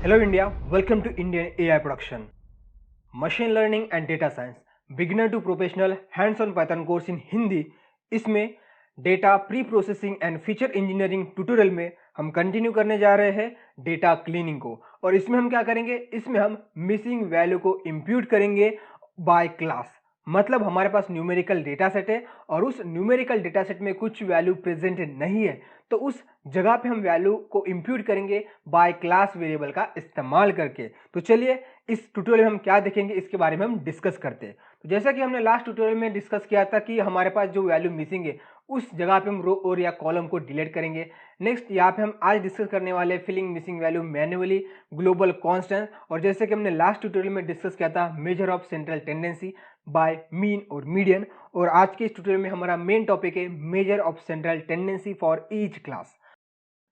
Hello India, welcome to Indian AI Production. Machine Learning and Data Science, Beginner to Professional Hands-on Python course in Hindi. इसमें data preprocessing and feature engineering tutorial में हम continue करने जा रहे हैं data cleaning को। और इसमें हम क्या करेंगे, इसमें हम मिसिंग वैल्यू को इंप्यूट करेंगे बाय क्लास। मतलब हमारे पास न्यूमेरिकल डेटा सेट है और उस न्यूमेरिकल डेटा सेट में कुछ वैल्यू प्रेजेंट नहीं है, तो उस जगह पे हम वैल्यू को इंप्यूट करेंगे बाय क्लास वेरिएबल का इस्तेमाल करके। तो चलिए इस ट्यूटोरियल में हम क्या देखेंगे इसके बारे में हम डिस्कस करते हैं। तो जैसा कि हमने लास्ट ट्यूटोरियल में डिस्कस किया था कि हमारे पास जो वैल्यू मिसिंग है उस जगह पे हम रो और या कॉलम को डिलीट करेंगे। नेक्स्ट यहाँ पे हम आज डिस्कस करने वाले filling missing value manually, global constant, और जैसे कि हमने लास्ट ट्यूटोरियल में डिस्कस किया था measure of central tendency by mean और मीडियन। और आज के इस ट्यूटोरियल में हमारा मेन टॉपिक है measure of central tendency for each class.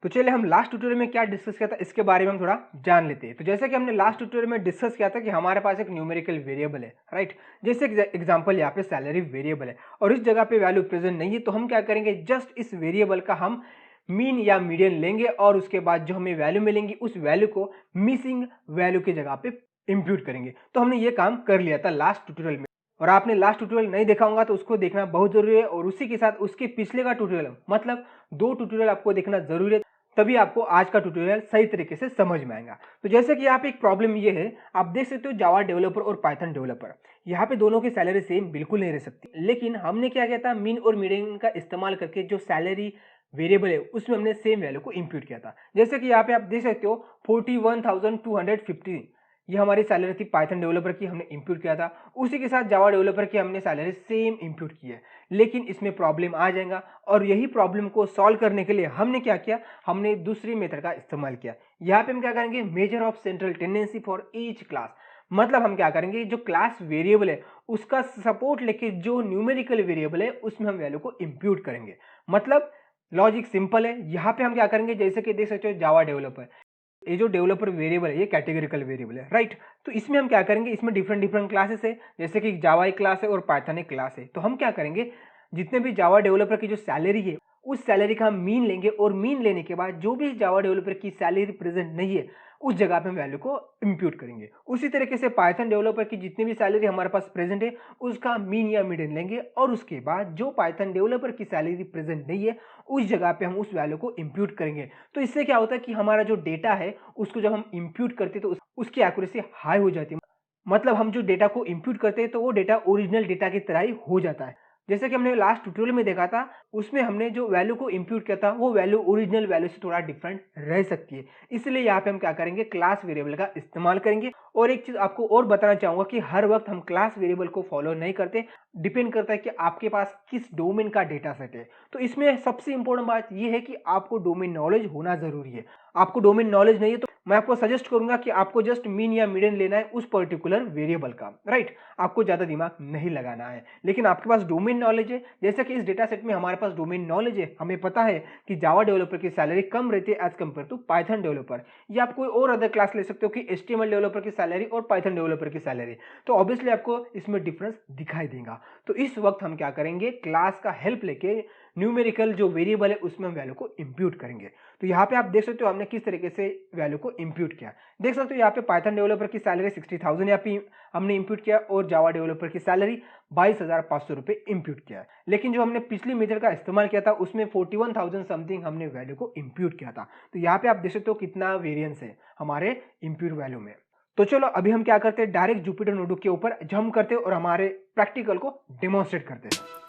तो चलिए हम लास्ट ट्यूटोरियल में क्या डिस्कस किया था इसके बारे में हम थोड़ा जान लेते हैं। तो जैसे कि हमने लास्ट ट्यूटोरियल में डिस्कस किया था कि हमारे पास एक न्यूमेरिकल वेरिएबल है, राइट। जैसे एग्जांपल यहाँ पे सैलरी वेरिएबल है और इस जगह पे वैल्यू प्रेजेंट नहीं है, तो हम क्या करेंगे, जस्ट इस वेरिएबल का हम मीन या मीडियन लेंगे और उसके बाद जो हमें वैल्यू मिलेंगी उस वैल्यू को मिसिंग वैल्यू की जगह पे इंप्यूट करेंगे। तो हमने ये काम कर लिया था लास्ट ट्यूटोरियल में, और आपने लास्ट ट्यूटोरियल नहीं देखा होगा तो उसको देखना बहुत जरूरी है। और उसी के साथ उसके पिछले का ट्यूटोरियल, मतलब 2 ट्यूटोरियल आपको देखना जरूरी है, तभी आपको आज का ट्यूटोरियल सही तरीके से समझ में आएगा। तो जैसे कि यहाँ पे एक प्रॉब्लम ये है, आप देख सकते हो जावा डेवलपर और पाइथन डेवलपर, यहाँ पे दोनों की सैलरी सेम बिल्कुल नहीं रह सकती। लेकिन हमने क्या किया था, मीन और मीडियन का इस्तेमाल करके जो सैलरी वेरिएबल है उसमें हमने सेम वैल्यू को इंप्यूट किया था। जैसे कि यहाँ पे आप देख सकते हो 41,250 ये हमारी सैलरी थी पाइथन डेवलपर की, हमने इंप्यूट किया था। उसी के साथ जावा डेवलपर की हमने सैलरी सेम इंप्यूट की है। लेकिन इसमें प्रॉब्लम आ जाएगा, और यही प्रॉब्लम को सॉल्व करने के लिए हमने क्या किया, हमने दूसरी मेथड का इस्तेमाल किया। यहाँ पे हम क्या करेंगे, major of central tendency for each class. मतलब हम क्या करेंगे, जो क्लास वेरिएबल है उसका सपोर्ट लेके जो न्यूमेरिकल वेरिएबल है उसमें हम वैल्यू को इंप्यूट करेंगे। मतलब लॉजिक सिंपल है। यहाँ पे हम क्या करेंगे, जैसे कि देख सकते हो जावा डेवलपर, ये जो डेवलपर वेरिएबल है ये कैटेगरिकल वेरिएबल है, राइट। तो इसमें हम क्या करेंगे, इसमें डिफरेंट डिफरेंट क्लासेस है, जैसे कि जावा एक क्लास है और पाइथन एक क्लास है। तो हम क्या करेंगे, जितने भी जावा डेवलपर की जो सैलरी है उस सैलरी का हम मीन लेंगे, और मीन लेने के बाद जो भी जावा डेवलपर की सैलरी प्रेजेंट नहीं है उस जगह पे हम वैल्यू को इंप्यूट करेंगे। उसी तरीके से पाइथन डेवलपर की जितनी भी सैलरी हमारे पास प्रेजेंट है उसका मीन या मीडियन लेंगे, और उसके बाद जो पाइथन डेवलपर की सैलरी प्रेजेंट नहीं है उस जगह पे हम उस वैल्यू को इंप्यूट करेंगे। तो इससे क्या होता है कि हमारा जो डेटा है उसको जब हम इंप्यूट करते हैं तो उसकी एक्यूरेसी हाई हो जाती है। मतलब हम जो डेटा को इंप्यूट करते हैं तो वो डेटा ओरिजिनल डेटा की तरह ही हो जाता है। जैसे कि हमने लास्ट ट्यूटोरियल में देखा था, उसमें हमने जो वैल्यू को इंप्यूट किया था वो वैल्यू ओरिजिनल वैल्यू से थोड़ा डिफरेंट रह सकती है। इसलिए यहाँ पे हम क्या करेंगे, क्लास वेरिएबल का इस्तेमाल करेंगे। और एक चीज आपको और बताना चाहूंगा कि हर वक्त हम क्लास वेरिएबल को फॉलो नहीं करते, डिपेंड करता है कि आपके पास किस डोमेन का डेटा सेट है। तो इसमें सबसे इंपॉर्टेंट बात यह है कि आपको डोमेन नॉलेज होना जरूरी है। आपको डोमेन नॉलेज नहीं है तो मैं आपको सजेस्ट करूंगा कि आपको जस्ट मीन या मीडियन लेना है उस पर्टिकुलर वेरिएबल का, राइट। आपको ज्यादा दिमाग नहीं लगाना है। लेकिन आपके पास डोमेन नॉलेज है, जैसे कि इस डेटा सेट में हमारे पास डोमेन नॉलेज है, हमें पता है कि जावा डेवलपर की सैलरी कम रहती है as compare to Python developer, या आप कोई और अदर क्लास ले सकते हो कि एचटीएमएल डेवलपर की सैलरी और पाइथन डेवलपर की सैलरी, तो ऑब्वियसली आपको इसमें डिफरेंस दिखाई देगा। तो इस वक्त हम क्या करेंगे, क्लास का हेल्प लेके न्यूमेरिकल जो वेरिएबल है उसमें हम वैल्यू को इंप्यूट करेंगे। तो यहाँ पे आप देख सकते हो हमने किस तरीके से वैल्यू को इंप्यूट किया। देख सकते हो यहाँ पे पाइथन डेवलपर की सैलरी 60,000 यहाँ पे हमने इंप्यूट किया, और जावा डेवलपर की सैलरी 22,500 रुपए इंप्यूट किया। लेकिन जो हमने पिछली मेथड का इस्तेमाल किया था उसमें 41,000 समथिंग हमने वैल्यू को इंप्यूट किया था। तो यहाँ पे आप देख सकते हो कितना वेरियंस है हमारे इंप्यूट वैल्यू में। तो चलो अभी हम क्या करते हैं, डायरेक्ट जुपिटर नोटबुक के ऊपर जंप करते हैं और हमारे प्रैक्टिकल को डेमोन्स्ट्रेट करते हैं।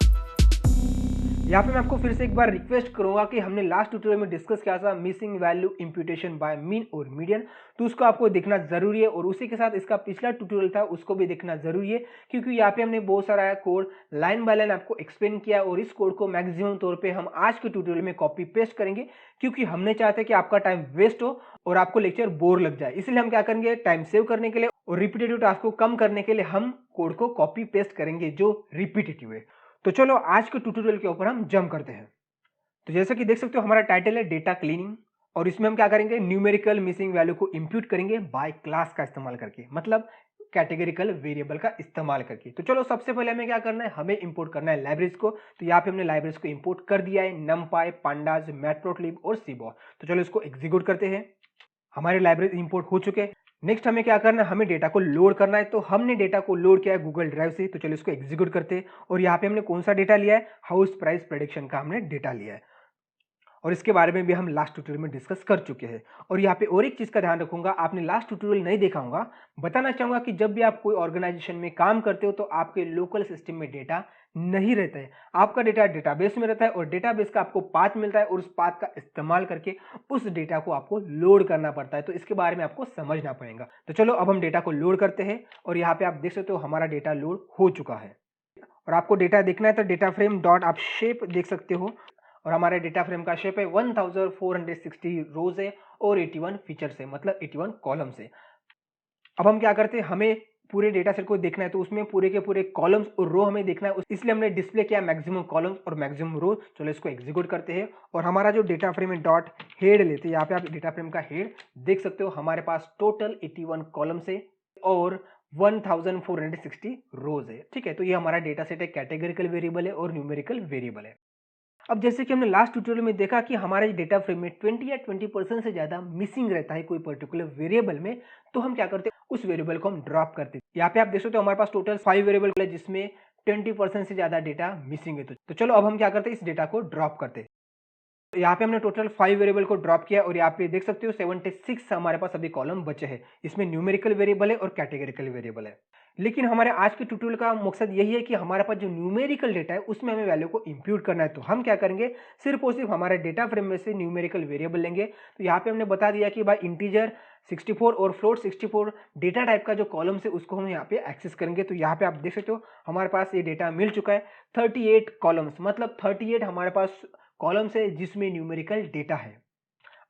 यहाँ पे मैं आपको फिर से एक बार रिक्वेस्ट करूंगा कि हमने लास्ट ट्यूटोरियल में डिस्कस किया था missing value imputation by mean और मीडियन, तो उसको आपको देखना जरूरी है। और उसी के साथ इसका पिछला ट्यूटोरियल था उसको भी देखना जरूरी है, क्योंकि यहाँ पे हमने बहुत सारा कोड लाइन बाय लाइन आपको एक्सप्लेन किया, और इस कोड को मैक्सिमम तौर पर हम आज के ट्यूटोरियल में कॉपी पेस्ट करेंगे, क्योंकि हमने चाहते हैं कि आपका टाइम वेस्ट हो और आपको लेक्चर बोर लग जाए। इसलिए हम क्या करेंगे, टाइम सेव करने के लिए और रिपीटेटिव टास्क को कम करने के लिए हम कोड को कॉपी पेस्ट करेंगे जो रिपीटेटिव है। तो चलो आज के ट्यूटोरियल के ऊपर हम जंप करते हैं। तो जैसे कि देख सकते हो हमारा टाइटल है डेटा क्लीनिंग, और इसमें हम क्या करेंगे, न्यूमेरिकल मिसिंग वैल्यू को इंप्यूट करेंगे बाय क्लास का इस्तेमाल करके, मतलब कैटेगरिकल वेरिएबल का इस्तेमाल करके। तो चलो सबसे पहले हमें क्या करना है, हमें इंपोर्ट करना है लाइब्रेरीज को। तो यहाँ पे हमने लाइब्रेरीज को इंपोर्ट कर दिया है, numpy, pandas, matplotlib और cbol। तो चलो इसको एग्जीक्यूट करते हैं। हमारे लाइब्रेरी इंपोर्ट हो चुके हैं। नेक्स्ट हमें क्या करना है, हमें डेटा को लोड करना है। तो हमने डेटा को लोड किया है गूगल ड्राइव से, तो चलो इसको एग्जीक्यूट करते हैं। और यहाँ पे हमने कौन सा डेटा लिया है, हाउस प्राइस प्रेडिक्शन का हमने डेटा लिया है, और इसके बारे में भी हम लास्ट ट्यूटोरियल में डिस्कस कर चुके हैं। और यहाँ पे और एक चीज़ का ध्यान रखूंगा, आपने लास्ट ट्यूटोरियल नहीं देखा होगा, बताना चाहूँगा कि जब भी आप कोई ऑर्गेनाइजेशन में काम करते हो तो आपके लोकल सिस्टम में डेटा नहीं रहता है, आपका डेटा डेटाबेस में रहता है, और डेटाबेस का आपको पाथ मिलता है, और उस पाथ का इस्तेमाल करके उस डेटा को आपको लोड करना पड़ता है। तो इसके बारे में आपको समझना पड़ेगा। तो चलो अब हम डेटा को लोड करते हैं, और यहाँ पे आप देख सकते हो हमारा डेटा लोड हो चुका है। और आपको डेटा देखना है तो डेटा फ्रेम डॉट आप शेप देख सकते हो, और हमारे डेटा फ्रेम का शेप है 1460 रोज है और 81 फीचर्स है, मतलब 81 कॉलम्स है। अब हम क्या करते हैं, हमें पूरे डेटा सेट को देखना है, तो उसमें पूरे के पूरे कॉलम्स और रो हमें देखना है, इसलिए हमने डिस्प्ले किया मैक्सिमम कॉलम्स और मैक्सिमम रो। चलो इसको एग्जीक्यूट करते हैं, और हमारा जो डेटा फ्रेम है डॉट हेड लेते हैं। यहाँ पे आप डेटा फ्रेम का हेड देख सकते हो, हमारे पास टोटल 81 कॉलम्स है और 1460 रोज है। ठीक है, तो ये हमारा डेटा सेट है, कैटेगरिकल वेरिएबल है और न्यूमेरिकल वेरिएबल है। अब जैसे कि हमने लास्ट ट्यूटोरियल में देखा कि हमारे डेटा फ्रेम में 20 या 20% से ज्यादा मिसिंग रहता है कोई पर्टिकुलर वेरिएबल में, तो हम क्या करते हैं, उस वेरिएबल को हम ड्रॉप करते हैं। यहाँ पे आप देख सकते हो हमारे पास टोटल 5 वेरिएबल है जिसमें 20% से ज्यादा डेटा मिसिंग है। तो चलो अब हम क्या करते हैं, इस डेटा को ड्रॉप करते हैं। तो यहाँ पे हमने टोटल 5 वेरिएबल को ड्रॉप किया, और यहाँ पे देख सकते हो 76 हमारे पास अभी कॉलम बचे हैं। इसमें न्यूमेरिकल वेरिएबल है और कैटेगरिकल वेरिएबल है। लेकिन हमारे आज के ट्यूटोरियल का मकसद यही है कि हमारे पास जो न्यूमेरिकल डेटा है उसमें हमें वैल्यू को इंप्यूट करना है। तो हम क्या करेंगे, सिर्फ और सिर्फ हमारे डेटा फ्रेम में से न्यूमेरिकल वेरिएबल लेंगे। तो यहाँ पे हमने बता दिया कि भाई इंटीजर 64 और फ्लोट 64 डेटा टाइप का जो कॉलम है उसको हम यहाँ पे एक्सेस करेंगे। तो यहाँ पे आप देख सकते हो हमारे पास ये डेटा मिल चुका है 38 कॉलम्स, मतलब 38 हमारे पास कॉलम्स है जिसमें न्यूमेरिकल डेटा है।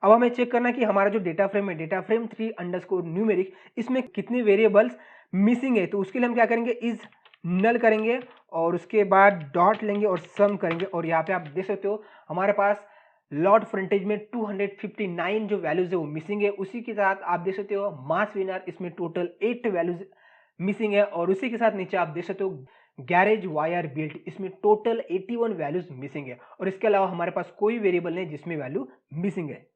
अब हमें चेक करना है कि हमारा जो डेटा फ्रेम है, डेटा फ्रेम 3 अंडरस्कोर न्यूमेरिक, इसमें कितने वेरिएबल्स मिसिंग है। तो उसके लिए हम क्या करेंगे, इज नल करेंगे, और उसके बाद डॉट लेंगे और सम करेंगे। और यहाँ पे आप देख सकते हो हमारे पास लॉट फ्रंटेज में 259 जो वैल्यूज है वो मिसिंग है। उसी के साथ आप देख सकते हो मास विनर, इसमें टोटल 8 वैल्यूज मिसिंग है। और उसी के साथ नीचे आप देख सकते हो गैरेज वायर बिल्ट, इसमें टोटल 81 वैल्यूज मिसिंग है। और इसके अलावा हमारे पास कोई वेरिएबल नहीं जिसमें वैल्यू मिसिंग है।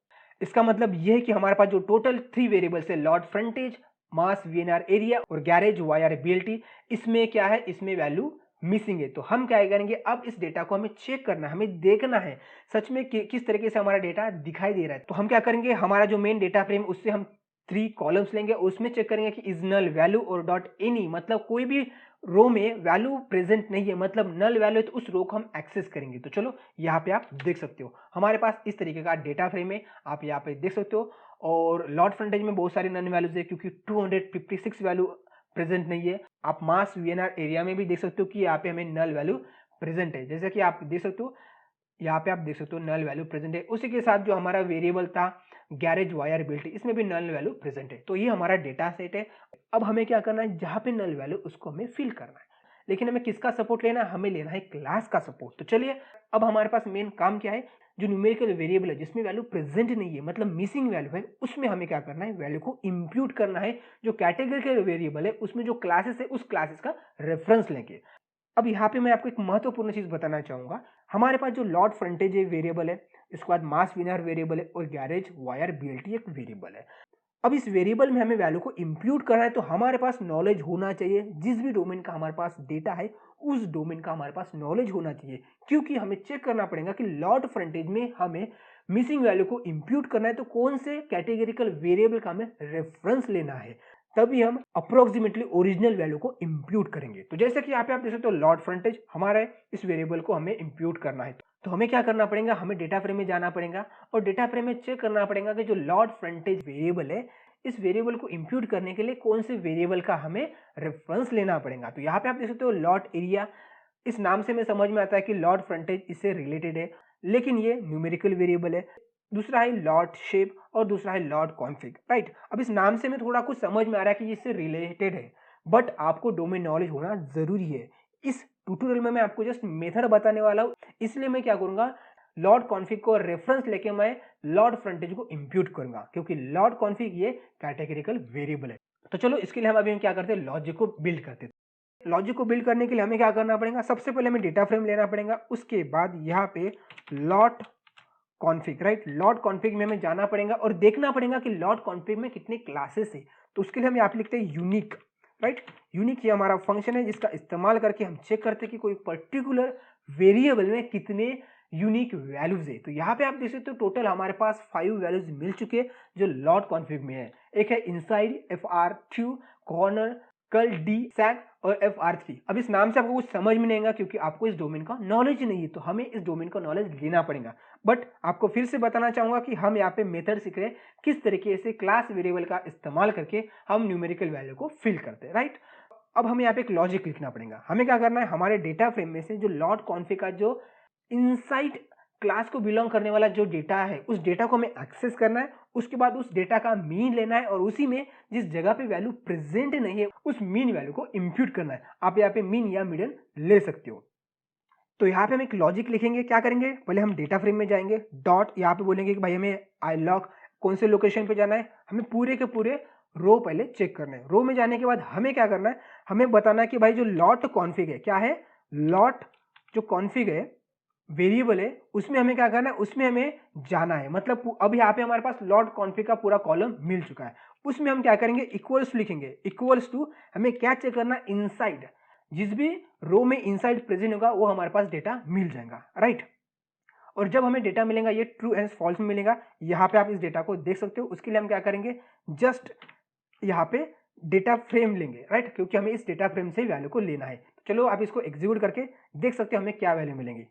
इसका मतलब यह है कि हमारे पास जो टोटल 3 वेरिएबल्स है, लॉट फ्रंटेज, मास वीएनआर एरिया और गैरेज वायर बीएलटी, इसमें क्या है, इसमें वैल्यू मिसिंग है। तो हम क्या करेंगे, अब इस डेटा को हमें चेक करना है, हमें देखना है सच में किस तरीके से हमारा डेटा दिखाई दे रहा है। तो हम क्या करेंगे, हमारा जो मेन डेटा फ्रेम उससे हम 3 कॉलम्स लेंगे, उसमें चेक करेंगे कि इज नल वैल्यू और डॉट एनी, मतलब कोई भी रो में वैल्यू प्रेजेंट नहीं है, मतलब नल वैल्यू है, तो उस रो को हम एक्सेस करेंगे। तो चलो यहाँ पे आप देख सकते हो हमारे पास इस तरीके का डेटा फ्रेम है, आप यहाँ पे देख सकते हो। और लॉट फ्रंटेज में बहुत सारी नन वैल्यूज है क्योंकि 256 वैल्यू प्रेजेंट नहीं है। आप मास वीएनआर एरिया में भी देख सकते हो कि यहाँ पे हमें नल वैल्यू प्रेजेंट है, जैसे कि आप देख सकते हो यहाँ पे आप देख सकते हो नल वैल्यू प्रेजेंट है। उसी के साथ जो हमारा वेरिएबल था गैरेज वायर बिल्ट, इसमें भी नल वैल्यू प्रेजेंट है। तो ये हमारा डेटा सेट है। अब हमें क्या करना है, जहां पे नल वैल्यू उसको हमें फिल करना है। लेकिन हमें किसका सपोर्ट लेना है, हमें लेना है क्लास का सपोर्ट। तो चलिए अब हमारे पास मेन काम क्या है, जो न्यूमेरिकल वेरिएबल है जिसमें वैल्यू प्रेजेंट नहीं है, मतलब मिसिंग वैल्यू है, उसमें हमें क्या करना है, वैल्यू को इंप्यूट करना है। जो कैटेगरी वेरिएबल है उसमें जो क्लासेस है उस क्लासेस का रेफरेंस लेंगे। अब यहाँ पे मैं आपको एक महत्वपूर्ण चीज बताना चाहूंगा, हमारे पास जो लॉट फ्रंटेज वेरिएबल है, इसके बाद मास विनर वेरिएबल है और गैरेज वायर बीएलटी एक वेरिएबल है। अब इस वेरिएबल में हमें वैल्यू को इंप्यूट करना है, तो हमारे पास नॉलेज होना चाहिए, जिस भी डोमेन का हमारे पास डेटा है उस डोमेन का हमारे पास नॉलेज होना चाहिए। क्योंकि हमें चेक करना पड़ेगा कि लॉट फ्रंटेज में हमें मिसिंग वैल्यू को इंप्यूट करना है, तो कौन से कैटेगरिकल वेरिएबल का हमें रेफरेंस लेना है, तभी हम अप्रोक्सीमेटली ओरिजिनल वैल्यू को इंप्यूट करेंगे। तो जैसे कि यहाँ पे आप देख सकते हो लॉट फ्रंटेज, हमारे इस वेरिएबल को हमें इंप्यूट करना है। तो हमें क्या करना पड़ेगा, हमें डेटा फ्रेम में जाना पड़ेगा और डेटा फ्रेम में चेक करना पड़ेगा कि जो लॉट फ्रंटेज वेरिएबल है, इस वेरिएबल को इंप्यूट करने के लिए कौन से वेरिएबल का हमें रेफरेंस लेना पड़ेगा। तो यहाँ पे आप देख सकते हो लॉट एरिया, इस नाम से हमें समझ में आता है कि लॉट फ्रंटेज इससे रिलेटेड है, लेकिन ये न्यूमेरिकल वेरिएबल है। दूसरा है लॉट शेप और दूसरा है लॉट कॉन्फिग, राइट। अब इस नाम से हमें थोड़ा कुछ समझ में आ रहा है कि इससे रिलेटेड है, बट आपको डोमेन नॉलेज होना जरूरी है। इस ट्यूटोरियल में मैं आपको जस्ट मेथड बताने वाला हूँ, इसलिए मैं क्या करूंगा, लॉट कॉन्फिग को रेफरेंस लेके मैं लॉट फ्रंटेज को इंप्यूट करूंगा, क्योंकि लॉट कॉन्फिग ये कैटेगरिकल वेरिएबल है। तो चलो इसके लिए हम अभी क्या करते हैं, लॉजिक को बिल्ड करते हैं। लॉजिक को बिल्ड करने के लिए हमें क्या करना पड़ेगा, सबसे पहले हमें डेटा फ्रेम लेना पड़ेगा, उसके बाद यहाँ पे lot config, right. Lot config में हमें जाना पड़ेगा और देखना पड़ेगा कि लॉट कॉन्फ़िग में कितने क्लासेस है। तो उसके लिए हम यहाँ पे लिखते हैं यूनिक, राइट। यूनिक ये हमारा फंक्शन है जिसका इस्तेमाल करके हम चेक करते हैं कि कोई पर्टिकुलर वेरिएबल में कितने यूनिक वैल्यूज है। तो यहाँ पे आप देख सकते हो टोटल हमारे पास 5 वैल्यूज मिल चुके हैं जो लॉट कॉन्फ़िग में है। एक है इनसाइड, FR2, कॉर्नर, कल, डी, सैग और FR3। अब इस नाम से आपको कुछ समझ में नहीं आएगा क्योंकि आपको इस डोमेन का नॉलेज नहीं है, तो हमें इस डोमेन का नॉलेज लेना पड़ेगा। बट आपको फिर से बताना चाहूंगा कि हम यहाँ पे मेथड सीख रहे हैं किस तरीके से क्लास वेरिएबल का इस्तेमाल करके हम न्यूमेरिकल वैल्यू को फिल करते हैं, राइट। अब हमें यहाँ पे एक लॉजिक लिखना पड़ेगा। हमें क्या करना है, हमारे डेटा फ्रेम में से जो लॉट कॉन्फ़िग का जो इनसाइड क्लास को बिलोंग करने वाला जो डेटा है उस डेटा को हमें एक्सेस करना है। उसके बाद उस डेटा का मीन लेना है और उसी में जिस जगह पे वैल्यू प्रेजेंट नहीं है उस मीन वैल्यू को इंप्यूट करना है। आप यहाँ पे मीन या मीडियन ले सकते हो। तो यहाँ पे हम एक लॉजिक लिखेंगे। क्या करेंगे, पहले हम डेटा फ्रेम में जाएंगे, डॉट यहाँ पे बोलेंगे कि भाई हमें आई लॉग कौन से लोकेशन पे जाना है। हमें पूरे के पूरे रो पहले चेक करना है। रो में जाने के बाद हमें क्या करना है, हमें बताना है कि भाई जो लॉट कॉन्फ़िग है, क्या है, लॉट जो कॉन्फ़िग है वेरिएबल है उसमें हमें क्या करना है, उसमें हमें जाना है। मतलब अब यहाँ पे हमारे पास लॉट कॉन्फ़िग का पूरा कॉलम मिल चुका है। उसमें हम क्या करेंगे, इक्वल्स लिखेंगे। इक्वल्स टू हमें क्या चेक करना, इनसाइड, जिस भी रो में इनसाइड प्रेजेंट होगा वो हमारे पास डेटा मिल जाएगा, राइट। और जब हमें डेटा मिलेगा ये ट्रू एंड फॉल्स में मिलेगा। यहाँ पे आप इस डेटा को देख सकते हो। उसके लिए हम क्या करेंगे, जस्ट यहाँ पे डेटा फ्रेम लेंगे, राइट, क्योंकि हमें इस डेटा फ्रेम से वैल्यू को लेना है। तो चलो आप इसको एग्जीक्यूट करके देख सकते हो हमें क्या वैल्यू मिलेंगी।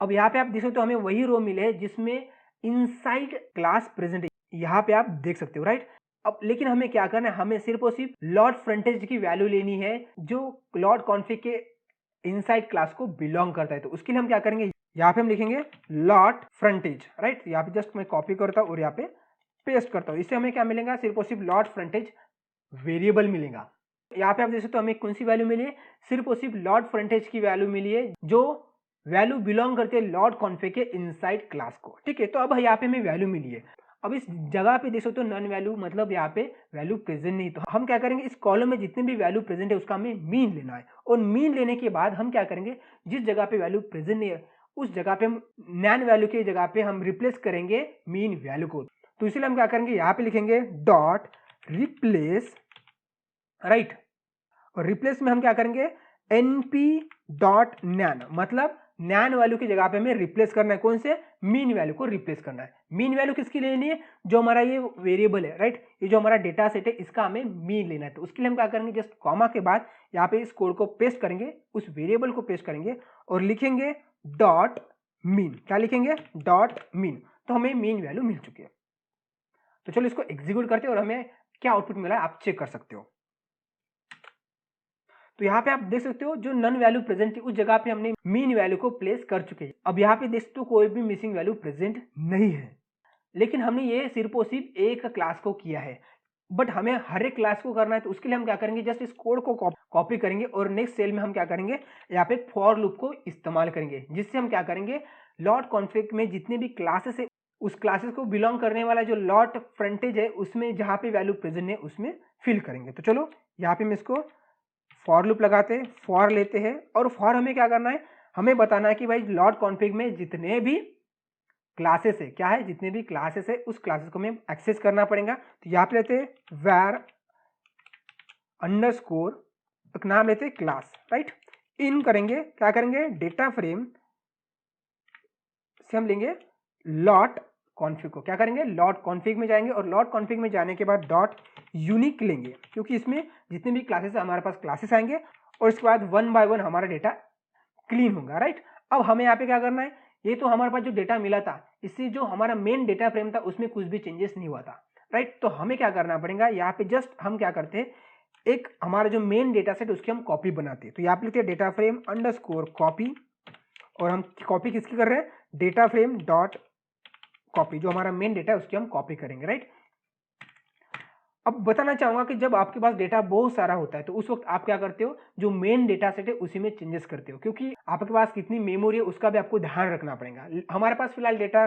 अब यहाँ पे आप देख सकते हो हमें वही रो मिले है जिसमें इनसाइड क्लास प्रेजेंट है। यहाँ पे आप देख सकते हो, राइट। अब लेकिन हमें क्या करना है, हमें सिर्फ और सिर्फ लॉट फ्रंटेज की वैल्यू लेनी है जो लॉट कॉन्फ़िग के इनसाइड क्लास को बिलोंग करता है। तो उसके लिए हम क्या करेंगे, यहाँ पे हम लिखेंगे लॉट फ्रंटेज, राइट। यहाँ पे जस्ट मैं कॉपी करता हूँ और यहाँ पे पेस्ट करता हूँ। इससे हमें क्या मिलेगा, सिर्फ और सिर्फ लॉट फ्रंटेज वेरिएबल मिलेगा। यहाँ पे आप देख सकते हो हमें कौन सी वैल्यू मिली है, सिर्फ और सिर्फ लॉट फ्रंटेज की वैल्यू मिली है जो वैल्यू बिलोंग करते हैं लॉट कॉन्फ़िग के इनसाइड क्लास को, ठीक है। तो अब यहाँ पे हमें वैल्यू मिली है। अब इस जगह पे देख सकते हो नन वैल्यू, मतलब यहाँ पे वैल्यू प्रेजेंट नहीं। तो हम क्या करेंगे, इस कॉलम में जितने भी वैल्यू प्रेजेंट है उसका हमें मीन लेना है। और मीन लेने के बाद हम क्या करेंगे, जिस जगह पे वैल्यू प्रेजेंट नहीं है उस जगह पे हम नैन वैल्यू की जगह पे हम रिप्लेस करेंगे मीन वैल्यू को। तो इसलिए हम क्या करेंगे, यहाँ पे लिखेंगे डॉट रिप्लेस, राइट। और रिप्लेस में हम क्या करेंगे, np डॉट नैन, मतलब नैन वैल्यू की जगह पे हमें रिप्लेस करना है। कौन से, मीन वैल्यू को रिप्लेस करना है। मीन वैल्यू किसकी लेनी है, जो हमारा ये वेरिएबल है, राइट, ये जो हमारा डेटा सेट है इसका हमें मीन लेना है। तो उसके लिए हम क्या करेंगे, जस्ट कॉमा के बाद यहाँ पे इस कोड को पेस्ट करेंगे, उस वेरिएबल को पेस्ट करेंगे और लिखेंगे डॉट मीन। क्या लिखेंगे, डॉट मीन। तो हमें मीन वैल्यू मिल चुकी है। तो चलो इसको एग्जीक्यूट करते हैं और हमें क्या आउटपुट मिला है आप चेक कर सकते हो। तो यहाँ पे आप देख सकते हो जो नन वैल्यू प्रेजेंट थी उस जगह पे हमने मीन वैल्यू को प्लेस कर चुके हैं। अब यहाँ पे देख सकते हो कोई भी मिसिंग वैल्यू प्रेजेंट नहीं है, लेकिन हमने ये सिर्फ और सिर्फ एक क्लास को किया है। बट हमें हर एक क्लास को करना है। तो उसके लिए हम क्या करेंगे, जस्ट इस कोड को कॉपी करेंगे और नेक्स्ट सेल में हम क्या करेंगे, यहाँ पे फॉर लूप को इस्तेमाल करेंगे, जिससे हम क्या करेंगे, लॉट कॉन्फ़िग में जितने भी क्लासेस है उस क्लासेस को बिलोंग करने वाला जो लॉट फ्रंटेज है उसमें जहाँ पे वैल्यू प्रेजेंट है उसमें फिल करेंगे। तो चलो यहाँ पे मैं इसको फॉर लूप लगाते हैं, फॉर लेते हैं और फॉर हमें क्या करना है, हमें बताना है कि भाई लॉट कॉन्फ़िग में जितने भी क्लासेस है, क्या है, जितने भी क्लासेस है उस क्लासेस को हमें एक्सेस करना पड़ेगा। तो यहाँ पे लेते हैं var अंडरस्कोर, एक नाम लेते हैं क्लास, राइट। इन करेंगे, क्या करेंगे, डेटा फ्रेम से हम लेंगे लॉट कॉन्फ़िग को। क्या करेंगे, लॉट कॉन्फ़िग में जाएंगे और लॉट कॉन्फ़िग में जाने के बाद डॉट यूनिक लेंगे, क्योंकि इसमें जितने भी क्लासेस है हमारे पास क्लासेस आएंगे और इसके बाद वन बाय वन हमारा डेटा क्लीन होगा, राइट। अब हमें यहाँ पे क्या करना है, ये तो हमारे पास जो डेटा मिला था इससे जो हमारा मेन डेटा फ्रेम था उसमें कुछ भी चेंजेस नहीं हुआ था, राइट। तो हमें क्या करना पड़ेगा, यहाँ पे जस्ट हम क्या करते हैं, एक हमारा जो मेन डेटा सेट उसकी हम कॉपी बनाते हैं। तो यहाँ पे लिखते हैं डेटा फ्रेम अंडरस्कोर कॉपी और हम कॉपी किसकी कर रहे हैं, डेटा फ्रेम डॉट कॉपी, जो हमारा मेन डेटा है उसकी हम कॉपी करेंगे, राइट। अब बताना चाहूंगा कि जब आपके पास डेटा बहुत सारा होता है तो उस वक्त आप क्या करते हो, जो मेन डेटा सेट है उसी में चेंजेस करते हो, क्योंकि आपके पास कितनी मेमोरी है उसका भी आपको ध्यान रखना पड़ेगा। हमारे पास फिलहाल डेटा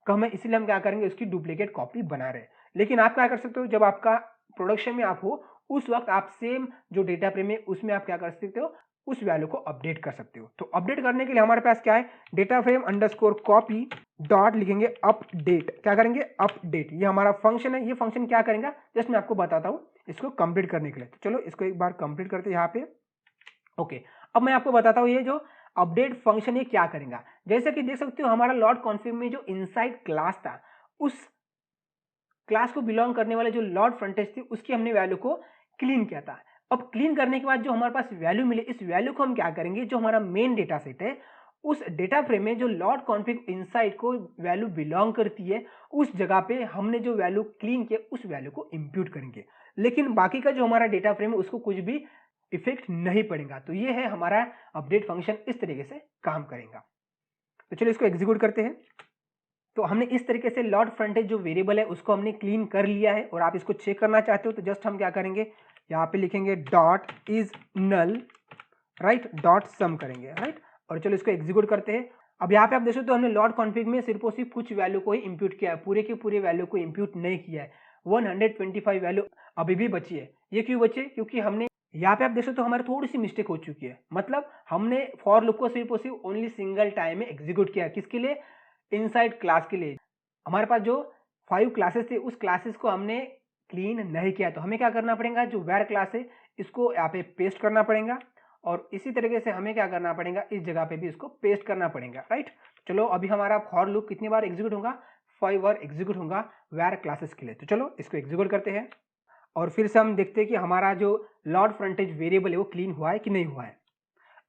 कम है इसलिए हम क्या करेंगे, उसकी डुप्लीकेट कॉपी बना रहे हैं। लेकिन आप क्या कर सकते हो, जब आपका प्रोडक्शन में आप हो उस वक्त आप सेम जो डेटा फ्रेम है उसमें आप क्या कर सकते हो, उस वैल्यू को अपडेट कर सकते हो। तो अपडेट करने के लिए हमारे पास क्या है, data frame underscore copy dot लिखेंगे अपडेट, क्या करेंगे अपडेट, ये हमारा फंक्शन है। ये फंक्शन क्या करेगा जस्ट मैं आपको बताता हूँ इसको कंप्लीट करने के लिए। तो चलो इसको एक बार कंप्लीट करते हैं यहाँ पे। ओके, अब मैं आपको बताता हूँ ये जो अपडेट फंक्शन ये क्या करेगा। जैसे कि देख सकते हो हमारा लॉट कॉन्फिग में जो इनसाइड क्लास था, उस क्लास को बिलोंग करने वाले जो लॉट फ्रंटेज थी उसकी हमने वैल्यू को क्लीन किया था। अब क्लीन करने के बाद जो हमारे पास वैल्यू मिले, इस वैल्यू को हम क्या करेंगे, जो हमारा मेन डेटा सेट है उस डेटा फ्रेम में जो लॉट कॉन्फिग इनसाइड को वैल्यू बिलोंग करती है उस जगह पे हमने जो वैल्यू क्लीन किया उस वैल्यू को इंप्यूट करेंगे। लेकिन बाकी का जो हमारा डेटा फ्रेम है उसको कुछ भी इफेक्ट नहीं पड़ेगा। तो ये है हमारा अपडेट फंक्शन, इस तरीके से काम करेगा। तो चलो इसको एग्जीक्यूट करते हैं। तो हमने इस तरीके से लॉट फ्रंटेज जो वेरिएबल है उसको हमने क्लीन कर लिया है। और आप इसको चेक करना चाहते हो तो जस्ट हम क्या करेंगे, यहाँ पे लिखेंगे dot is null, right, dot sum करेंगे, राइट। और चलो इसको एग्जीक्यूट करते हैं। अब यहाँ पे आप देखो तो हमने लॉट कॉन्फिग में सिर्फ और सिर्फ कुछ वैल्यू को ही इंप्यूट किया है, पूरे के पूरे वैल्यू को इंप्यूट नहीं किया है। 125 वैल्यू अभी भी बची है। ये क्यों बची है, क्योंकि हमने यहाँ पे आप देखो तो हमारी थोड़ी सी मिस्टेक हो चुकी है। मतलब हमने फॉर लूप को सिर्फ और सिर्फ ओनली सिंगल टाइम में एग्जीक्यूट किया। किसके लिए, इनसाइड क्लास के लिए। हमारे पास जो 5 क्लासेस थे उस क्लासेस को हमने क्लीन नहीं किया। तो हमें क्या करना पड़ेगा, जो वेर क्लास है इसको यहाँ पे पेस्ट करना पड़ेगा। और इसी तरीके से हमें क्या करना पड़ेगा, इस जगह पे भी इसको पेस्ट करना पड़ेगा, राइट। चलो अभी हमारा फॉर लूप कितनी बार एग्जीक्यूट होगा, 5 बार एग्जीक्यूट होगा वेर क्लासेस के लिए। तो चलो इसको एग्जीक्यूट करते हैं और फिर से हम देखते हैं कि हमारा जो लॉट फ्रंटेज वेरिएबल है वो क्लीन हुआ है कि नहीं हुआ है।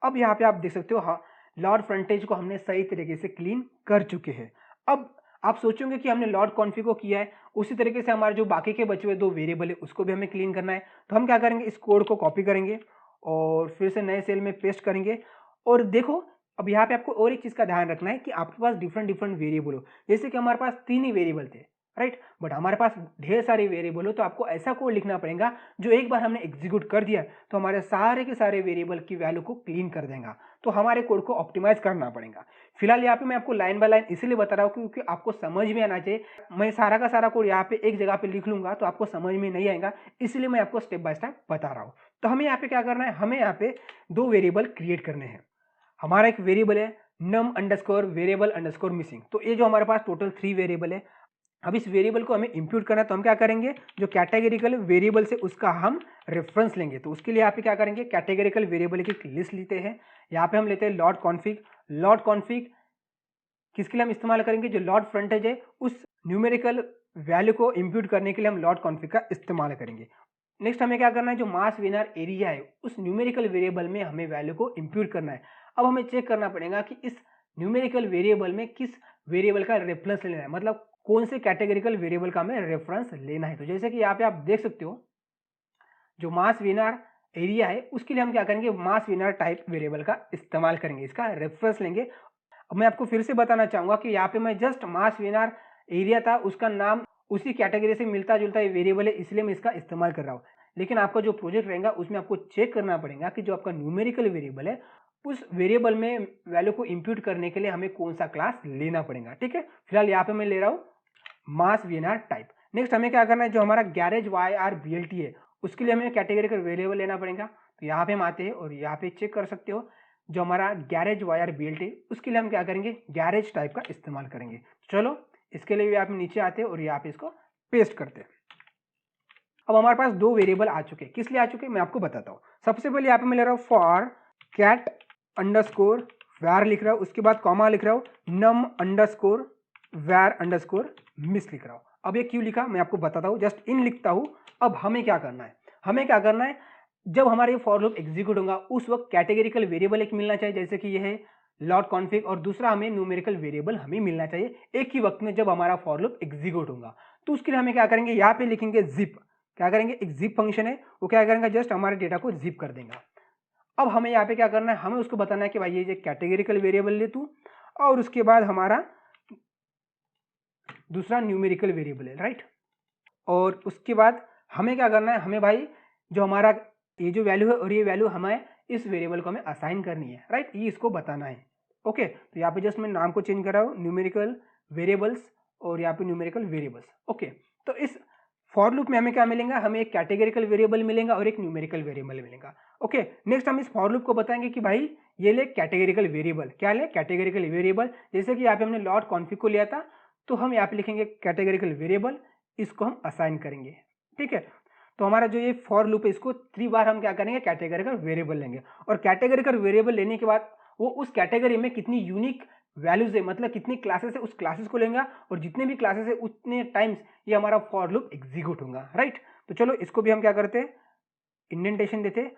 अब यहाँ पे आप देख सकते हो हाँ, लॉट फ्रंटेज को हमने सही तरीके से क्लीन कर चुके हैं। अब आप सोचोगे कि हमने लॉट कॉन्फिग को किया है, उसी तरीके से हमारे जो बाकी के बचे हुए 2 वेरिएबल है उसको भी हमें क्लीन करना है। तो हम क्या करेंगे, इस कोड को कॉपी करेंगे और फिर से नए सेल में पेस्ट करेंगे। और देखो अब यहाँ पे आपको और एक चीज़ का ध्यान रखना है कि आपके पास डिफरेंट डिफरेंट वेरिएबल हो। जैसे कि हमारे पास 3 ही वेरिएबल थे, राइट, बट हमारे पास ढेर सारे वेरिएबल हो। तो आपको ऐसा कोड लिखना पड़ेगा जो एक बार हमने एग्जीक्यूट कर दिया तो हमारे सारे के सारे वेरिएबल की वैल्यू को क्लीन कर देगा। तो हमारे कोड को ऑप्टिमाइज करना पड़ेगा। फिलहाल यहाँ पे मैं आपको लाइन बाय लाइन इसीलिए बता रहा हूँ क्योंकि आपको समझ में आना चाहिए। मैं सारा का सारा कोड यहाँ पे एक जगह पे लिख लूंगा तो आपको समझ में नहीं आएगा, इसलिए मैं आपको स्टेप बाय स्टेप बता रहा हूँ। तो हमें यहाँ पे क्या करना है, हमें यहाँ पे 2 वेरिएबल क्रिएट करने हैं। हमारा एक वेरिएबल है num underscore variable underscore missing. तो ये जो हमारे पास टोटल 3 वेरिएबल है। अब इस वेरिएबल को हमें इंप्यूट करना है तो हम क्या करेंगे, जो कैटेगरिकल वेरिएबल से उसका हम रेफरेंस लेंगे। तो उसके लिए यहाँ पे क्या करेंगे, कैटेगरिकल वेरिएबल की एक लिस्ट लेते हैं। यहाँ पे हम लेते हैं लॉट कॉन्फिग। लॉट कॉन्फिग किसके लिए हम इस्तेमाल करेंगे, जो लॉट फ्रंटेज है उस न्यूमेरिकल वैल्यू को इंप्यूट करने के लिए हम लॉट कॉन्फिग का इस्तेमाल करेंगे। नेक्स्ट हमें क्या करना है, जो मास विनर एरिया है उस न्यूमेरिकल वेरिएबल में हमें वैल्यू को इंप्यूट करना है। अब हमें चेक करना पड़ेगा कि इस न्यूमेरिकल वेरिएबल में किस वेरिएबल का रेफरेंस लेना है, मतलब कौन से कैटेगरिकल वेरिएबल का हमें रेफरेंस लेना है। तो जैसे कि यहाँ पे आप देख सकते हो जो मास विनर एरिया है उसके लिए हम क्या करेंगे, मास विनर टाइप वेरिएबल का इस्तेमाल करेंगे, इसका रेफरेंस लेंगे। अब मैं आपको फिर से बताना चाहूंगा कि यहाँ पे मैं जस्ट मास विनर एरिया था उसका नाम उसी कैटेगरी से मिलता जुलता वेरिएबल है, इसलिए मैं इसका इस्तेमाल कर रहा हूँ। लेकिन आपका जो प्रोजेक्ट रहेगा उसमें आपको चेक करना पड़ेगा कि जो आपका न्यूमेरिकल वेरिएबल है उस वेरिएबल में वैल्यू को इंप्यूट करने के लिए हमें कौन सा क्लास लेना पड़ेगा, ठीक है। फिलहाल यहाँ पे मैं ले रहा हूँ मास वीएनआर टाइप। नेक्स्ट हमें क्या करना है, जो हमारा garage Y R B L T है उसके लिए हमें कैटेगरिकल वेरिएबल लेना पड़ेगा। तो यहाँ पे हम आते हैं और यहाँ पे चेक कर सकते हो जो हमारा garage Y R B L T उसके लिए हम क्या करेंगे, गैरेज टाइप का इस्तेमाल करेंगे। चलो इसके लिए भी आप नीचे आते हैं और यहाँ पे इसको पेस्ट करते हैं। अब हमारे पास 2 वेरिएबल आ चुके हैं। किस लिए आ चुके हैं मैं आपको बताता हूँ। सबसे पहले यहाँ पे मैं ले रहा हूँ फॉर कैट अंडरस्कोर वैर लिख रहा हूँ, उसके बाद कॉमा लिख रहा हूँ नम अंडरस्कोर वैर अंडरस्कोर मिस लिख रहा हूँ। अब ये क्यों लिखा मैं आपको बताता हूँ, जस्ट इन लिखता हूँ। अब हमें क्या करना है, हमें क्या करना है, जब हमारे ये फॉर लूप एग्जीक्यूट होगा उस वक्त कैटेगरिकल वेरिएबल एक मिलना चाहिए, जैसे कि ये है लॉट कॉन्फिग, और दूसरा हमें न्यूमेरिकल वेरिएबल हमें मिलना चाहिए एक ही वक्त में जब हमारा फॉर लूप एग्जीक्यूट होगा। तो उसके लिए हमें क्या करेंगे, यहाँ पे लिखेंगे जिप। क्या करेंगे, एक जिप फंक्शन है वो क्या करेंगे, जस्ट हमारे डेटा को जिप कर देगा। अब हमें यहाँ पे क्या करना है, हमें उसको बताना है कि भाई ये कैटेगरिकल वेरिएबल ले तू, और उसके बाद हमारा दूसरा न्यूमेरिकल वेरिएबल है, राइट। और उसके बाद हमें क्या करना है, हमें भाई जो हमारा ये जो वैल्यू है और ये वैल्यू हमें इस वेरिएबल को हमें असाइन करनी है, राइट, ये इसको बताना है। ओके, तो यहाँ पे जस्ट मैं नाम को चेंज कर रहा हूँ न्यूमेरिकल वेरिएबल्स और यहाँ पे न्यूमेरिकल वेरिएबल्स। ओके, तो इस फॉर लूप में हमें क्या मिलेगा, हमें एक कैटेगरिकल वेरिएबल मिलेगा और एक न्यूमेरिकल वेरिएबल मिलेगा। ओके, नेक्स्ट हम इस फॉर लूप को बताएंगे कि भाई ये ले कैटेगरिकल वेरिएबल, क्या ले कैटेगरिकल वेरिएबल। जैसे कि यहाँ पे हमने लॉट कॉन्फिग को लिया था, तो हम यहाँ पे लिखेंगे कैटेगरिकल वेरिएबल, इसको हम असाइन करेंगे। ठीक है, तो हमारा जो ये फॉर लूप है इसको 3 बार हम क्या करेंगे, कैटेगरिकल वेरिएबल लेंगे। और कैटेगरिकल वेरिएबल लेने के बाद वो उस कैटेगरी में कितनी यूनिक वैल्यूज है, मतलब कितनी क्लासेस है, उस क्लासेस को लेंगे और जितने भी क्लासेस है उतने टाइम्स ये हमारा फॉर लूप एग्जीक्यूट होगा। राइट, तो चलो इसको भी हम क्या करते हैं, इंडेंटेशन देते हैं।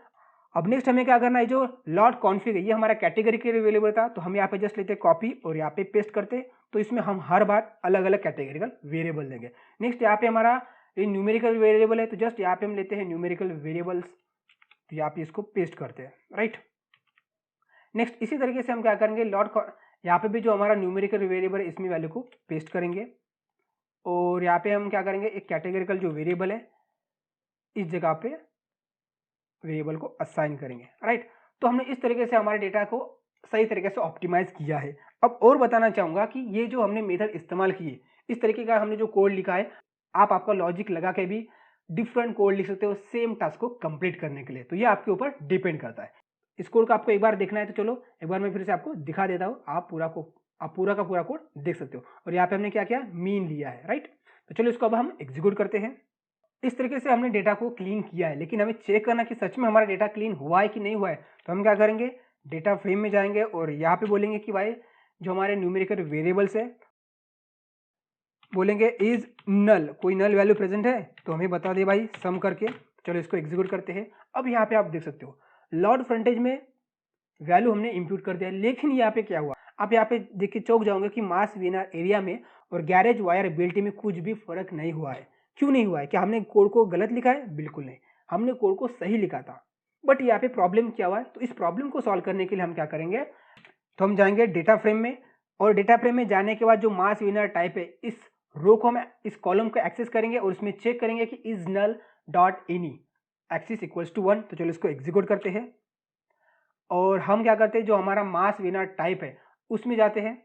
अब नेक्स्ट हमें क्या करना है, जो लॉट कॉन्फिग है ये हमारा कैटेगरी के लिए वेरिएबल था, तो हम यहाँ पे जस्ट लेते हैं कॉपी और यहाँ पे पेस्ट करते, तो इसमें हम हर बार अलग अलग कैटेगरिकल वेरिएबल देंगे। नेक्स्ट यहाँ पे हमारा ये न्यूमेरिकल वेरिएबल है, तो जस्ट यहाँ पे हम लेते हैं न्यूमेरिकल वेरिएबल्स, तो यहाँ पे इसको पेस्ट करते हैं। राइट, नेक्स्ट इसी तरीके से हम क्या करेंगे, लॉट यहाँ पे भी जो हमारा न्यूमेरिकल वेरिएबल है इसमें वैल्यू को पेस्ट करेंगे और यहाँ पे हम क्या करेंगे, एक कैटेगरिकल जो वेरिएबल है इस जगह पे वेरिएबल को असाइन करेंगे। राइट, तो हमने इस तरीके से हमारे डेटा को सही तरीके से ऑप्टिमाइज किया है। अब और बताना चाहूँगा कि ये जो हमने मेथड इस्तेमाल किए, इस तरीके का हमने जो कोड लिखा है, आप आपका लॉजिक लगा के भी डिफरेंट कोड लिख सकते हो सेम टास्क को कंप्लीट करने के लिए, तो ये आपके ऊपर डिपेंड करता है। इस कोड को आपको एक बार देखना है तो चलो एक बार मैं फिर से आपको दिखा देता हूँ, आप पूरा का पूरा कोड देख सकते हो। और यहाँ पे हमने क्या किया, मीन लिया है। राइट, तो चलो इसको अब हम एग्जीक्यूट करते हैं। इस तरीके से हमने डेटा को क्लीन किया है, लेकिन हमें चेक करना कि सच में हमारा डेटा क्लीन हुआ है कि नहीं हुआ है, तो हम क्या करेंगे, डेटा फ्रेम में जाएंगे और यहाँ पे बोलेंगे कि भाई जो हमारे न्यूमेरिकल वेरिएबल्स है बोलेंगे इज नल, कोई नल वैल्यू प्रेजेंट है तो हमें बता दे भाई सम करके। चलो इसको एग्जीक्यूट करते हैं। अब यहाँ पे आप देख सकते हो लॉट फ्रंटेज में वैल्यू हमने इंप्यूट कर दिया, लेकिन यहाँ पे क्या हुआ, आप यहाँ पे देख के चौंक जाओगे कि मास विनर एरिया में और गैरेज वायर बिल्टी में कुछ भी फर्क नहीं हुआ है। क्यों नहीं हुआ है, क्या हमने कोड को गलत लिखा है? बिल्कुल नहीं, हमने कोड को सही लिखा था। बट यहाँ पे प्रॉब्लम क्या हुआ है, तो इस प्रॉब्लम को सॉल्व करने के लिए हम क्या करेंगे, तो हम जाएंगे डेटा फ्रेम में और डेटा फ्रेम में जाने के बाद जो मास विनर टाइप है इस रो को हम इस कॉलम को एक्सेस करेंगे और उसमें चेक करेंगे कि is null dot any axis equals to 1। तो चलो इसको एग्जीक्यूट करते हैं और हम क्या करते हैं, जो हमारा मास विनर टाइप है उसमें जाते हैं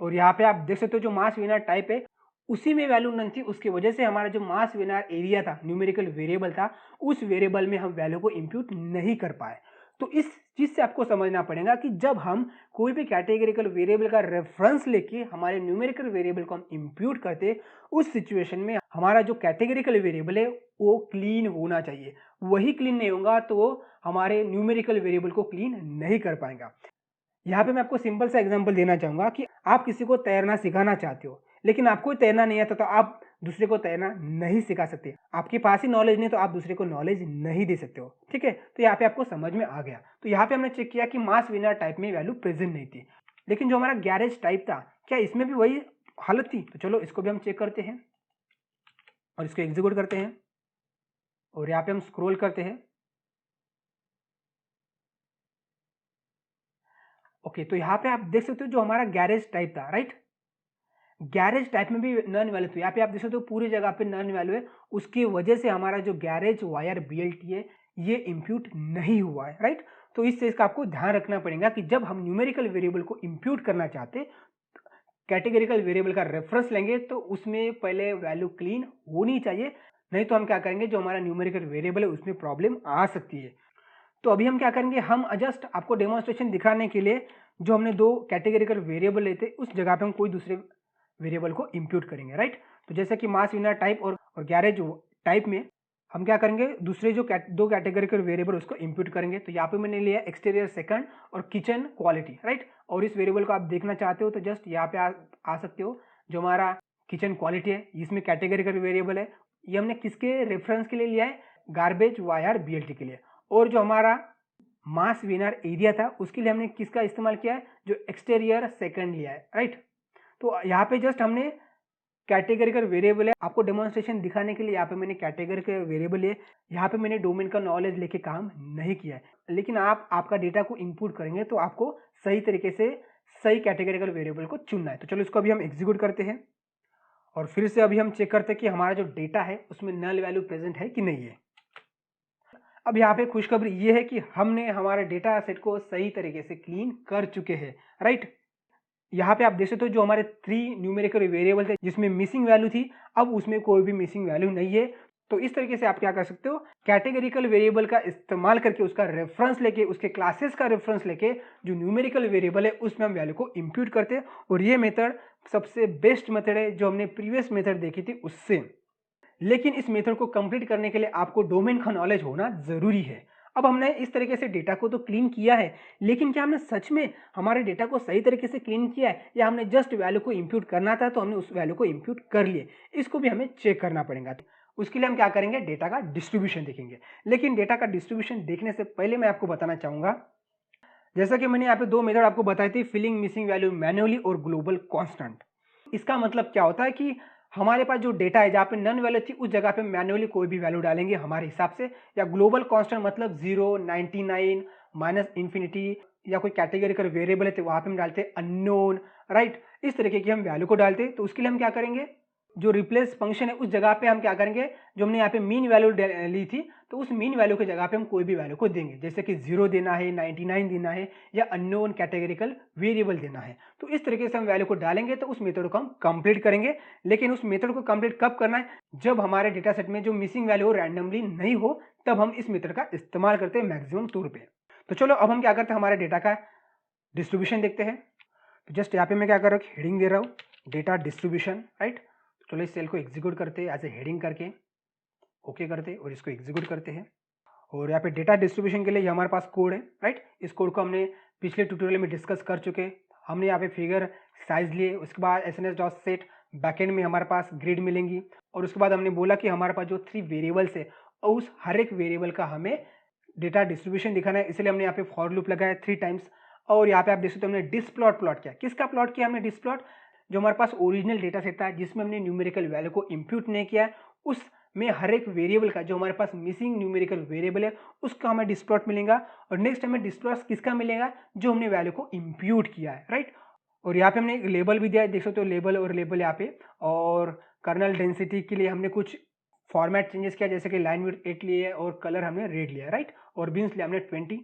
और यहाँ पे आप देख सकते हो जो मास विनर टाइप है उसी में वैल्यू नन थी, उसकी वजह से हमारा जो मास विनर एरिया था न्यूमेरिकल वेरिएबल था उस वेरिएबल में हम वैल्यू को इंप्यूट नहीं कर पाए। तो इस चीज से आपको समझना पड़ेगा कि जब हम कोई भी कैटेगरिकल वेरिएबल का रेफरेंस लेके हमारे न्यूमेरिकल वेरिएबल को हम इंप्यूट करते, उस सिचुएशन में हमारा जो कैटेगरिकल वेरिएबल है वो क्लीन होना चाहिए। वही क्लीन नहीं होगा तो वो हमारे न्यूमेरिकल वेरिएबल को क्लीन नहीं कर पाएगा। यहाँ पे मैं आपको सिंपल सा एग्जांपल देना चाहूंगा कि आप किसी को तैरना सिखाना चाहते हो, लेकिन आपको तैरना नहीं आता तो आप दूसरे को तैरना नहीं सिखा सकते। आपके पास ही नॉलेज नहीं तो आप दूसरे को नॉलेज नहीं दे सकते हो। ठीक है, तो यहाँ पे आपको समझ में आ गया। तो यहाँ पे हमने चेक किया कि मास विनर टाइप में वैल्यू प्रेजेंट नहीं थी, लेकिन जो हमारा गैरेज टाइप था क्या इसमें भी वही हालत थी? तो चलो इसको भी हम चेक करते हैं और इसको एग्जीक्यूट करते हैं और यहाँ पे हम स्क्रॉल करते हैं। ओके, तो यहाँ पे आप देख सकते हो जो हमारा गैरेज टाइप था, राइट, गैरेज टाइप में भी नन वैल्यू थी। यहाँ पे आप देख सकते हो पूरी जगह पे नन वैल्यू है, उसकी वजह से हमारा जो गैरेज वायर बीएलटी है ये इंप्यूट नहीं हुआ है। राइट, तो इस चीज का आपको ध्यान रखना पड़ेगा कि जब हम न्यूमेरिकल वेरिएबल को इंप्यूट करना चाहते कैटेगरिकल वेरिएबल का रेफरेंस लेंगे तो उसमें पहले वैल्यू क्लीन होनी चाहिए, नहीं तो हम क्या करेंगे, जो हमारा न्यूमेरिकल वेरिएबल है उसमें प्रॉब्लम आ सकती है। तो अभी हम क्या करेंगे, हम जस्ट आपको डेमोन्स्ट्रेशन दिखाने के लिए जो हमने दो कैटेगरिकल वेरिएबल लेते उस जगह पे हम कोई दूसरे वेरिएबल को इंप्यूट करेंगे। राइट, तो जैसे कि मास विनर टाइप और गैरेज टाइप में हम क्या करेंगे, दूसरे जो दो कैटेगरिकल वेरिएबल उसको इंप्यूट करेंगे। तो यहाँ पे मैंने लिया एक्सटीरियर सेकंड और किचन क्वालिटी। राइट, और इस वेरिएबल को आप देखना चाहते हो तो जस्ट यहाँ पे आ सकते हो। जो हमारा किचन क्वालिटी है इसमें कैटेगरिकल वेरिएबल है, ये हमने किसके रेफरेंस के लिए लिया है, गार्बेज वायर बीएलटी के लिए। और जो हमारा मास विनर एरिया था उसके लिए हमने किसका इस्तेमाल किया है, जो एक्सटीरियर सेकंड लिया है। राइट, तो यहाँ पे जस्ट हमने कैटेगरिकल वेरिएबल है, आपको डेमोन्स्ट्रेशन दिखाने के लिए यहाँ पे मैंने कैटेगरिकल वेरिएबल है, यहाँ पे मैंने डोमेन का नॉलेज लेके काम नहीं किया है। लेकिन आप आपका डेटा को इंपुट करेंगे तो आपको सही तरीके से सही कैटेगरिकल वेरिएबल को चुनना है। तो चलो इसको अभी हम एग्जीक्यूट करते हैं और फिर से अभी हम चेक करते हैं कि हमारा जो डेटा है उसमें नल वैल्यू प्रेजेंट है कि नहीं है। अब यहाँ पे खुशखबरी ये है कि हमने हमारे डेटा सेट को सही तरीके से क्लीन कर चुके हैं। राइट, यहाँ पे आप देख सकते हो जो हमारे 3 न्यूमेरिकल वेरिएबल थे जिसमें मिसिंग वैल्यू थी, अब उसमें कोई भी मिसिंग वैल्यू नहीं है। तो इस तरीके से आप क्या कर सकते हो, कैटेगरिकल वेरिएबल का इस्तेमाल करके उसका रेफरेंस लेके, उसके क्लासेस का रेफरेंस लेके जो न्यूमेरिकल वेरिएबल है उसमें हम वैल्यू को इंप्यूट करते हैं। और ये मेथड सबसे बेस्ट मेथड है जो हमने प्रीवियस मेथड देखी थी उससे। लेकिन इस मेथड को कंप्लीट करने के लिए आपको डोमेन का नॉलेज होना जरूरी है। अब हमने इस तरीके से डेटा को तो क्लीन किया है, लेकिन क्या हमने सच में हमारे डेटा को सही तरीके से क्लीन किया है, या हमने जस्ट वैल्यू को इंप्यूट करना था तो हमने उस वैल्यू को इंप्यूट कर लिए, इसको भी हमें चेक करना पड़ेगा। उसके लिए हम क्या करेंगे, डेटा का डिस्ट्रीब्यूशन देखेंगे। लेकिन डेटा का डिस्ट्रीब्यूशन देखने से पहले मैं आपको बताना चाहूंगा, जैसा कि मैंने यहाँ पे 2 मेथड आपको बताई थी, फिलिंग मिसिंग वैल्यू मैन्युअली और ग्लोबल कांस्टेंट। इसका मतलब क्या होता है कि हमारे पास जो डेटा है जहाँ पे नन वैल्यू थी उस जगह पे मैन्युअली कोई भी वैल्यू डालेंगे हमारे हिसाब से, या ग्लोबल कांस्टेंट मतलब 0, 99, माइनस इंफिनिटी, या कोई कैटेगरिकल वेरिएबल है तो वहाँ पे हम डालते हैं अननोन, राइट। इस तरीके की हम वैल्यू को डालते हैं। तो उसके लिए हम क्या करेंगे, जो रिप्लेस फंक्शन है उस जगह पे हम क्या करेंगे, जो हमने यहाँ पे मीन वैल्यू ली थी तो उस मीन वैल्यू की जगह पे हम कोई भी वैल्यू को देंगे, जैसे कि 0 देना है, 99 देना है, या अननोन कैटेगरिकल वेरिएबल देना है। तो इस तरीके से हम वैल्यू को डालेंगे तो उस मेथड को हम कंप्लीट करेंगे। लेकिन उस मेथड को कंप्लीट कब करना है, जब हमारे डेटा सेट में जो मिसिंग वैल्यू रैंडमली नहीं हो, तब हम इस मेथड का इस्तेमाल करते हैं मैक्सिमम तौर पे। तो चलो अब हम क्या करते हैं, हमारे डेटा का डिस्ट्रीब्यूशन देखते हैं। तो जस्ट यहाँ पे मैं क्या कर रहा हूँ, हेडिंग दे रहा हूँ, डेटा डिस्ट्रीब्यूशन, राइट। चलो इस सेल को एग्जीक्यूट करते हैं एज ए हेडिंग करके, ओके करते हैं और इसको एग्जीक्यूट करते हैं। और यहाँ पे डेटा डिस्ट्रीब्यूशन के लिए ये हमारे पास कोड है, राइट। इस कोड को हमने पिछले ट्यूटोरियल में डिस्कस कर चुके हैं। हमने यहाँ पे फिगर साइज लिए, उसके बाद sns.set बैकएंड में हमारे पास ग्रिड मिलेंगी, और उसके बाद हमने बोला कि हमारे पास जो 3 वेरिएबल्स है और उस हर एक वेरिएबल का हमें डेटा डिस्ट्रीब्यूशन दिखाना है, इसलिए हमने यहाँ पे फॉर लूप लगाया 3 टाइम्स। और यहाँ पे आप देख सकते हो हमने डिस्प्लॉट प्लॉट किया। किसका प्लॉट किया हमने, डिस्प्लॉट, जो हमारे पास ओरिजिनल डेटा सेट था जिसमें हमने न्यूमेरिकल वैल्यू को इंप्यूट नहीं किया है, उस में हर एक वेरिएबल का जो हमारे पास मिसिंग न्यूमेरिकल वेरिएबल है उसका हमें डिस्प्लॉट मिलेगा। और नेक्स्ट हमें डिस्प्लॉट किसका मिलेगा, जो हमने वैल्यू को इंप्यूट किया है, राइट। और यहाँ पे हमने एक लेबल भी दिया है, देख सकते हो लेबल और लेबल यहाँ पे। और कर्नल डेंसिटी के लिए हमने कुछ फॉर्मेट चेंजेस किया, जैसे कि लाइन विड्थ 8 लिए और कलर हमने रेड लिया, राइट। और बीन्स लिया हमने 20।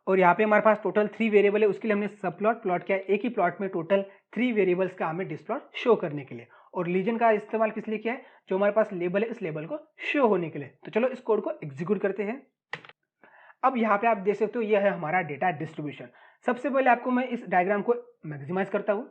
और यहाँ पे हमारे पास टोटल 3 वेरिएबल है, उसके लिए हमने सब प्लॉट किया है। एक ही प्लॉट में टोटल 3 वेरिएबल्स का हमें डिस्प्लॉट शो करने के लिए। और लीजन का इस्तेमाल किस लिए किया है, जो हमारे पास लेबल है इस लेबल को शो होने के लिए। तो चलो इस कोड को एग्जीक्यूट करते हैं। अब यहाँ पे आप देख सकते हो यह है हमारा डेटा डिस्ट्रीब्यूशन। सबसे पहले आपको मैं इस डायग्राम को मैक्सिमाइज करता हूँ।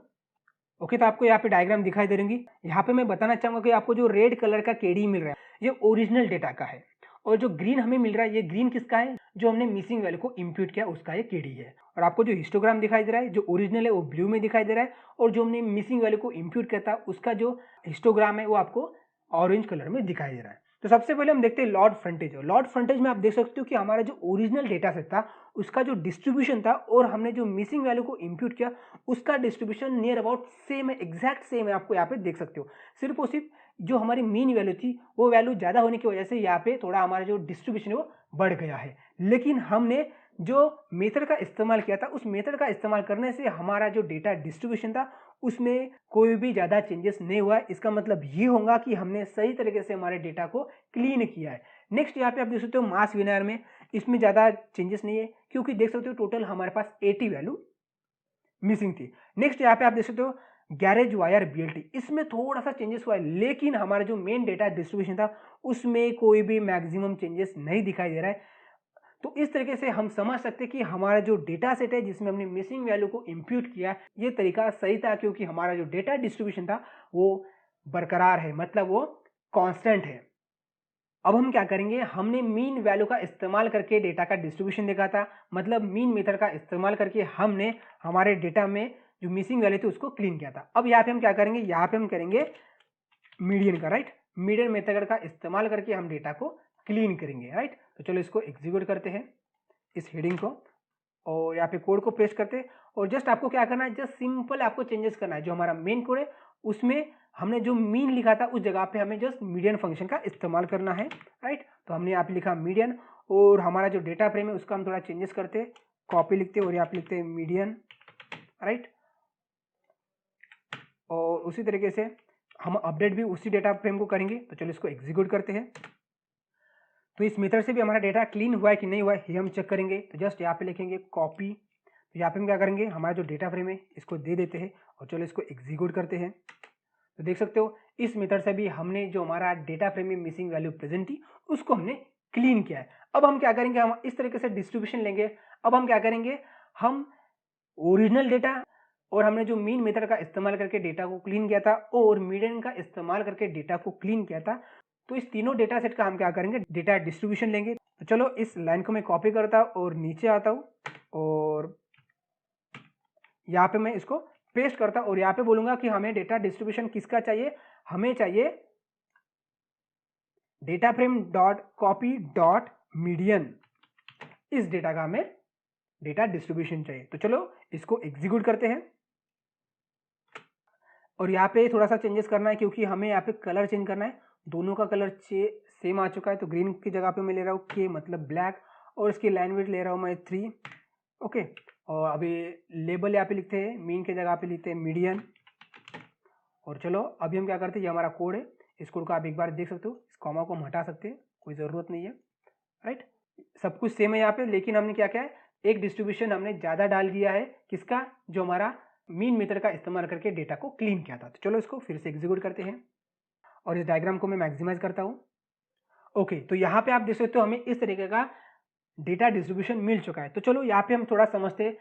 ओके, तो आपको यहाँ पे डायग्राम दिखाई दे रही। यहाँ पे मैं बताना चाहूंगा कि आपको जो रेड कलर का केडी मिल रहा है ये ओरिजिनल डेटा का है, और जो ग्रीन हमें मिल रहा है ये ग्रीन किसका है, जो हमने मिसिंग वैल्यू को इंप्यूट किया उसका ये केडी है। और आपको जो हिस्टोग्राम दिखाई दे रहा है, जो ओरिजिनल है वो ब्लू में दिखाई दे रहा है, और जो हमने मिसिंग वैल्यू को इंप्यूट किया था उसका जो हिस्टोग्राम है वो आपको ऑरेंज कलर में दिखाई दे रहा है। तो सबसे पहले हम देखते हैं लॉर्ड फ्रंटेज। और लॉर्ड फ्रंटेज में आप देख सकते हो कि हमारा जो ओरिजिनल डेटा सेट था उसका जो डिस्ट्रीब्यूशन था और हमने जो मिसिंग वैल्यू को इंप्यूट किया उसका डिस्ट्रीब्यूशन नियर अबाउट सेम है, एग्जैक्ट सेम है। आपको यहाँ पे देख सकते हो सिर्फ और सिर्फ जो हमारी मीन वैल्यू थी वो वैल्यू ज़्यादा होने की वजह से यहाँ पे थोड़ा हमारा जो डिस्ट्रीब्यूशन है वो बढ़ गया है। लेकिन हमने जो मेथड का इस्तेमाल किया था उस मेथड का इस्तेमाल करने से हमारा जो डेटा डिस्ट्रीब्यूशन था उसमें कोई भी ज़्यादा चेंजेस नहीं हुआ है। इसका मतलब ये होगा कि हमने सही तरीके से हमारे डेटा को क्लीन किया है। नेक्स्ट यहाँ पे आप देख सकते हो मास विनर में इसमें ज़्यादा चेंजेस नहीं है, क्योंकि देख सकते हो टोटल हमारे पास 80 वैल्यू मिसिंग थी। नेक्स्ट यहाँ पे आप देख सकते हो गैरेज वायर बीएलटी, इसमें थोड़ा सा चेंजेस हुआ है, लेकिन हमारा जो मेन डेटा डिस्ट्रीब्यूशन था उसमें कोई भी मैक्सिमम चेंजेस नहीं दिखाई दे रहा है। तो इस तरीके से हम समझ सकते हैं कि हमारा जो डेटा सेट है जिसमें हमने मिसिंग वैल्यू को इंप्यूट किया ये तरीका सही था, क्योंकि हमारा जो डेटा डिस्ट्रीब्यूशन था वो बरकरार है, मतलब वो कांस्टेंट है। अब हम क्या करेंगे, हमने मीन वैल्यू का इस्तेमाल करके डेटा का डिस्ट्रीब्यूशन देखा था, मतलब मीन मेथड का इस्तेमाल करके हमने हमारे डेटा में जो मिसिंग वैल्यू थी उसको क्लीन किया था। अब यहाँ पे हम क्या करेंगे, यहाँ पे हम करेंगे मीडियन का, राइट। मीडियन मेथड का इस्तेमाल करके हम डेटा को क्लीन करेंगे, राइट। तो चलो इसको एग्जीक्यूट करते हैं इस हेडिंग को, और यहाँ पे कोड को पेस्ट करते हैं। और जस्ट आपको क्या करना है, जस्ट सिंपल आपको चेंजेस करना है। जो हमारा मेन कोड है उसमें हमने जो मीन लिखा था उस जगह पे हमें जस्ट मीडियन फंक्शन का इस्तेमाल करना है, राइट। तो हमने यहाँ पे लिखा मीडियन, और हमारा जो डेटा फ्रेम है उसका हम थोड़ा चेंजेस करते हैं, कॉपी लिखते हैं और यहाँ पे लिखते हैं मीडियन, राइट। और उसी तरीके से हम अपडेट भी उसी डेटा फ्रेम को करेंगे। तो चलो इसको एग्जीक्यूट करते हैं। तो इस मेथड से भी हमारा डेटा क्लीन हुआ है कि नहीं हुआ है ये हम चेक करेंगे। तो जस्ट यहाँ पे लिखेंगे कॉपी, तो यहाँ पे हम क्या करेंगे, हमारा जो डेटा फ्रेम है इसको दे देते हैं और चलो इसको एग्जीक्यूट करते हैं। तो देख सकते हो इस मेथड से भी हमने जो हमारा डेटा फ्रेम में मिसिंग वैल्यू प्रेजेंट थी उसको हमने क्लीन किया है। अब हम क्या करेंगे, हम इस तरीके से डिस्ट्रीब्यूशन लेंगे। अब हम क्या करेंगे, हम ओरिजिनल डेटा और हमने जो मीन मेथड का इस्तेमाल करके डेटा को क्लीन किया था और मीडियन का इस्तेमाल करके डेटा को क्लीन किया था, तो इस तीनों डेटा सेट का हम क्या करेंगे, डेटा डिस्ट्रीब्यूशन लेंगे। तो चलो इस लाइन को मैं कॉपी करता हूँ और नीचे आता हूँ और यहाँ पे मैं इसको पेस्ट करता हूँ और यहाँ पे बोलूंगा कि हमें डेटा डिस्ट्रीब्यूशन किसका चाहिए, हमें चाहिए data frame dot copy dot median, इस डेटा का हमें डेटा डिस्ट्रीब्यूशन चाहिए। तो चलो इसको एग्जीक्यूट करते हैं और यहाँ पे थोड़ा सा चेंजेस करना है क्योंकि हमें यहाँ पे कलर चेंज करना है। दोनों का कलर सेम आ चुका है, तो ग्रीन की जगह पे मैं ले रहा हूँ के मतलब ब्लैक और इसकी लाइन विड्थ ले रहा हूँ मैं 3। ओके, और अभी लेबल यहाँ पे लिखते हैं, मीन की जगह पे लिखते हैं मीडियन। और चलो अभी हम क्या करते हैं, ये हमारा कोड है, इस कोड को आप एक बार देख सकते हो, इस कॉमा को हम हटा सकते हैं, कोई ज़रूरत नहीं है, राइट। सब कुछ सेम है यहाँ पे, लेकिन हमने क्या क्या है, एक डिस्ट्रीब्यूशन हमने ज़्यादा डाल दिया है, किसका, जो हमारा मीन मेथड का इस्तेमाल करके डेटा को क्लीन किया था। तो चलो इसको फिर से एग्जीक्यूट करते हैं और इस डायग्राम को मैं मैक्सिमाइज करता हूँ। ओके, तो यहाँ पे आप देख सकते हो हमें इस तरीके का डेटा डिस्ट्रीब्यूशन मिल चुका है। तो चलो यहाँ पे हम थोड़ा समझते हैं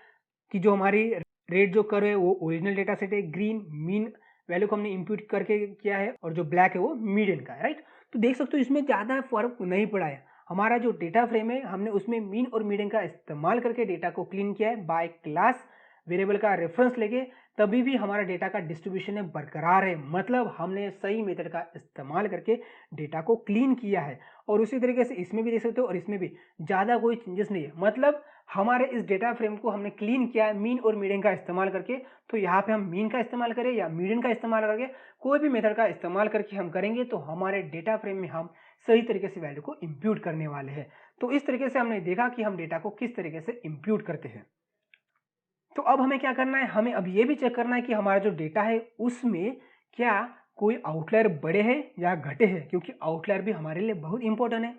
कि जो हमारी रेड जो कर्व है वो ओरिजिनल डेटा सेट है, ग्रीन मीन वैल्यू को हमने इंप्यूट करके किया है और जो ब्लैक है वो मीडियन का है, राइट। तो देख सकते हो इसमें ज़्यादा फर्क नहीं पड़ा है। हमारा जो डेटा फ्रेम है हमने उसमें मीन और मीडियन का इस्तेमाल करके डेटा को क्लीन किया है बाय क्लास वेरिएबल का रेफरेंस लेके, तभी भी हमारा डेटा का डिस्ट्रीब्यूशन है बरकरार है, मतलब हमने सही मेथड का इस्तेमाल करके डेटा को क्लीन किया है। और उसी तरीके से इसमें भी देख सकते हो और इसमें भी ज़्यादा कोई चेंजेस नहीं है, मतलब हमारे इस डेटा फ्रेम को हमने क्लीन किया है मीन और मीडियन का इस्तेमाल करके। तो यहाँ पे हम मीन का इस्तेमाल करें या मीडियन का इस्तेमाल करके, कोई भी मेथड का इस्तेमाल करके हम करेंगे तो हमारे डेटा फ्रेम में हम सही तरीके से वैल्यू को इंप्यूट करने वाले हैं। तो इस तरीके से हमने देखा कि हम डेटा को किस तरीके से इंप्यूट करते हैं। तो अब हमें क्या करना है, हमें अब ये भी चेक करना है कि हमारा जो डेटा है उसमें क्या कोई आउटलायर बढ़े हैं या घटे हैं, क्योंकि आउटलायर भी हमारे लिए बहुत इंपॉर्टेंट है।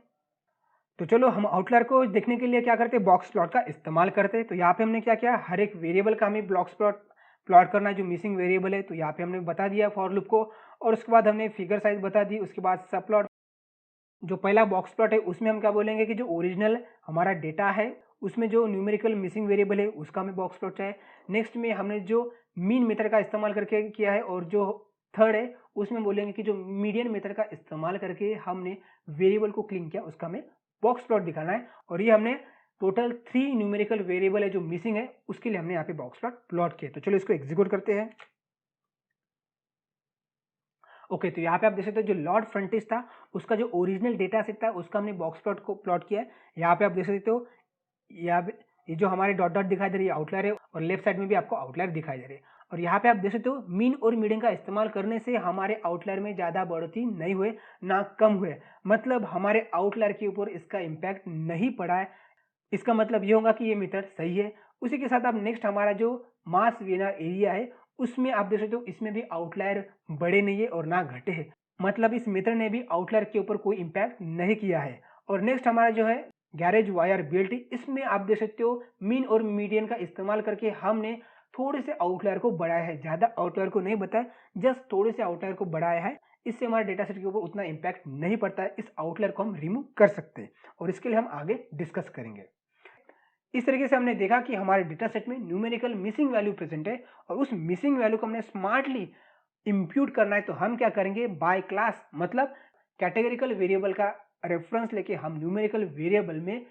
तो चलो हम आउटलायर को देखने के लिए क्या करते हैं, बॉक्स प्लॉट का इस्तेमाल करते हैं। तो यहाँ पे हमने क्या किया, हर एक वेरिएबल का हमें बॉक्स प्लॉट करना है जो मिसिंग वेरिएबल है। तो यहाँ पे हमने बता दिया फॉर लूप को और उसके बाद हमने फिगर साइज बता दी। उसके बाद सब प्लॉट, जो पहला बॉक्स प्लॉट है उसमें हम क्या बोलेंगे कि जो ओरिजिनल हमारा डेटा है उसमें जो न्यूमेरिकल मिसिंग वेरिएबल है उसका हमें बॉक्स प्लॉट चाहिए। नेक्स्ट में हमने जो मीन मेथड का इस्तेमाल करके किया है और जो थर्ड है उसमें बोलेंगे कि जो मीडियन मेथड का इस्तेमाल करके हमने वेरिएबल को क्लीन किया उसका हमें बॉक्स प्लॉट दिखाना है। और ये हमने टोटल 3 न्यूमेरिकल वेरिएबल है जो मिसिंग है उसके लिए हमने यहाँ पे बॉक्स प्लॉट किया। तो चलो इसको एग्जीक्यूट करते हैं। ओके, तो यहाँ पे आप देख सकते हो जो लॉर्ड फ्रंटिस था उसका जो ओरिजिनल डेटा सेट था उसका हमने बॉक्स प्लॉट को प्लॉट किया है। यहाँ पे आप देख सकते हो, यहाँ पे ये जो हमारे डॉट डॉट दिखाई दे रही है आउटलायर है और लेफ्ट साइड में भी आपको आउटलायर दिखाई दे रही है। और यहाँ पे आप देख सकते हो मीन और मीडियन का इस्तेमाल करने से हमारे आउटलायर में ज़्यादा बढ़ोतरी नहीं हुए ना कम हुए, मतलब हमारे आउटलायर के ऊपर इसका इम्पैक्ट नहीं पड़ा है। इसका मतलब ये होगा कि ये मेथड सही है। उसी के साथ आप नेक्स्ट हमारा जो मास वेनर एरिया है उसमें आप देख सकते हो इसमें भी आउटलायर बढ़े नहीं है और ना घटे हैं, मतलब इस मेथड ने भी आउटलायर के ऊपर कोई इम्पैक्ट नहीं किया है। और नेक्स्ट हमारा जो है गैरेज वायर बीएलटी, इसमें आप देख सकते हो मीन और मीडियन का इस्तेमाल करके हमने थोड़े से आउटलायर को बढ़ाया है, ज़्यादा आउटलायर को नहीं बताया, जस्ट थोड़े से आउटलायर को बढ़ाया है। इससे हमारे डेटा सेट के ऊपर उतना इम्पैक्ट नहीं पड़ता है, इस आउटलायर को हम रिमूव कर सकते हैं और इसके लिए हम आगे डिस्कस करेंगे। इस तरीके से हमने देखा कि हमारे डेटा सेट में न्यूमेरिकल मिसिंग वैल्यू प्रेजेंट है और उस मिसिंग वैल्यू को हमने स्मार्टली इंप्यूट करना है। तो हम क्या करेंगे, बाय क्लास मतलब कैटेगरिकल वेरिएबल का रेफरेंस लेके हम न्यूमेरिकल वेरिएबल में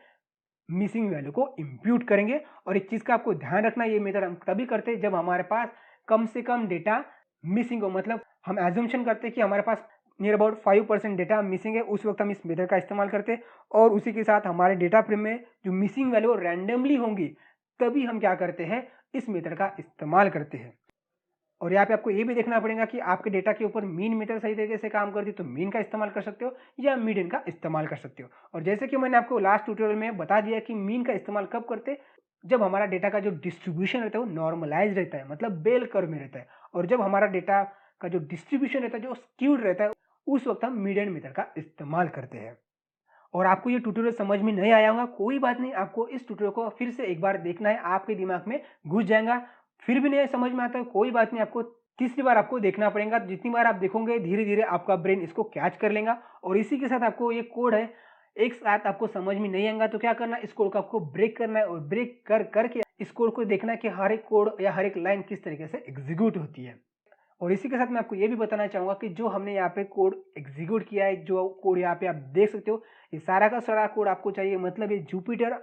मिसिंग वैल्यू को इंप्यूट करेंगे। और एक चीज़ का आपको ध्यान रखना, ये मेथड हम तभी करते हैं जब हमारे पास कम से कम डेटा मिसिंग हो, मतलब हम एज्यूम्पशन करते हैं कि हमारे पास नियर अबाउट 5% डेटा मिसिंग है, उस वक्त हम इस मेथड का इस्तेमाल करते हैं। और उसी के साथ हमारे डेटा फ्रेम में जो मिसिंग वैल्यू रैंडमली होंगी तभी हम क्या करते हैं, इस मेथड का इस्तेमाल करते हैं। और यहाँ पे आपको ये भी देखना पड़ेगा कि आपके डेटा के ऊपर मीन मेथड सही तरीके से काम करती है तो मीन का इस्तेमाल कर सकते हो या मीडियन का इस्तेमाल कर सकते हो। और जैसे कि मैंने आपको लास्ट ट्यूटोरियल में बता दिया कि मीन का इस्तेमाल कब करते, जब हमारा डेटा का जो डिस्ट्रीब्यूशन रहता है वो नॉर्मलाइज रहता है, मतलब बेल कर्व में रहता है। और जब हमारा डेटा का जो डिस्ट्रीब्यूशन रहता है जो स्क्यूड रहता है, उस वक्त हम मीडियन मेथड का इस्तेमाल करते हैं। और आपको ये ट्यूटोरियल समझ में नहीं आया होगा, कोई बात नहीं, आपको इस ट्यूटोरियल को फिर से एक बार देखना है, आपके दिमाग में घुस जाएगा। फिर भी नहीं समझ में आता है, कोई बात नहीं, आपको तीसरी बार आपको देखना पड़ेगा। जितनी बार आप देखोगे धीरे-धीरे आपका ब्रेन इसको कैच कर लेगा और इसी के साथ आपको ये कोड है, एक साथ आपको समझ में नहीं आएगा तो क्या करना है, इस कोड को आपको ब्रेक करना है और ब्रेक करके इस कोड को देखना है कि हर एक कोड या हर एक लाइन किस तरीके से एग्जीक्यूट होती है। और इसी के साथ मैं आपको ये भी बताना चाहूँगा कि जो हमने यहाँ पे कोड एग्जीक्यूट किया है, जो कोड यहाँ पे आप देख सकते हो, ये सारा का सारा कोड आपको चाहिए, मतलब ये जुपिटर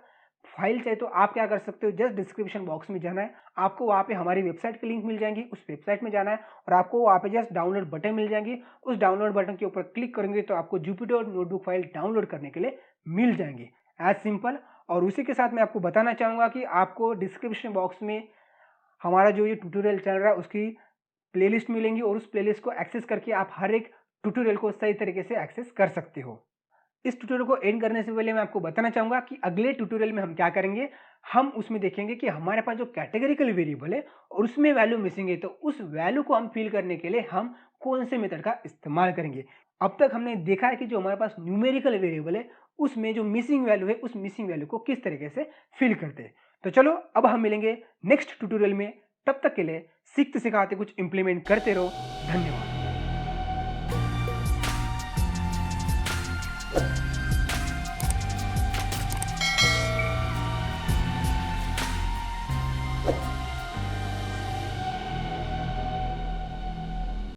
फाइल चाहिए तो आप क्या कर सकते हो, जस्ट डिस्क्रिप्शन बॉक्स में जाना है, आपको वहाँ पे हमारी वेबसाइट की लिंक मिल जाएगी, उस वेबसाइट में जाना है और आपको वहाँ पे जस्ट डाउनलोड बटन मिल जाएगी। उस डाउनलोड बटन के ऊपर क्लिक करेंगे तो आपको जुपिटर नोटबुक फाइल डाउनलोड करने के लिए मिल जाएंगी, एज सिंपल। और उसी के साथ मैं आपको बताना चाहूँगा कि आपको डिस्क्रिप्शन बॉक्स में हमारा जो ये ट्यूटोरियल चल रहा है उसकी प्लेलिस्ट मिलेंगी और उस प्लेलिस्ट को एक्सेस करके आप हर एक ट्यूटोरियल को सही तरीके से एक्सेस कर सकते हो। इस ट्यूटोरियल को एंड करने से पहले मैं आपको बताना चाहूँगा कि अगले ट्यूटोरियल में हम क्या करेंगे, हम उसमें देखेंगे कि हमारे पास जो कैटेगरिकल वेरिएबल है और उसमें वैल्यू मिसिंग है, तो उस वैल्यू को हम फिल करने के लिए हम कौन से मेथड का इस्तेमाल करेंगे। अब तक हमने देखा है कि जो हमारे पास न्यूमेरिकल वेरिएबल है उसमें जो मिसिंग वैल्यू है, उस मिसिंग वैल्यू को किस तरीके से फिल करते हैं। तो चलो अब हम मिलेंगे नेक्स्ट ट्यूटोरियल में, तब तक के लिए सीखते सिखाते कुछ इंप्लीमेंट करते रहो। धन्यवाद।